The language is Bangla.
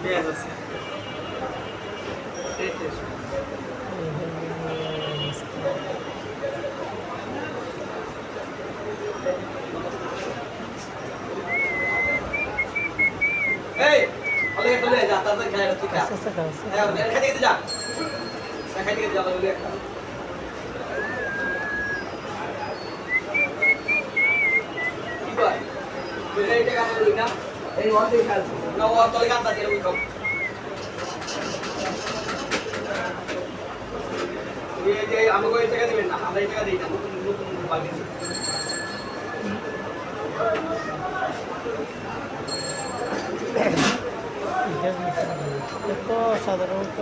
পেঁয়াজ আছে এই চলে যা তাড়াতাড়ি খাই তুই খা হ্যাঁ খাইতে যা খাইতে যা বলে কি কয় তুই এইটা কাম করবি না এই ওয়ান দিয়ে খাস না ও তলে কাটতা দিলে ওই কম এই যে আমাকে এই টাকা দিবেন না আমরা এই টাকা দেই না নতুন নতুন পাবেন তো সাধারণত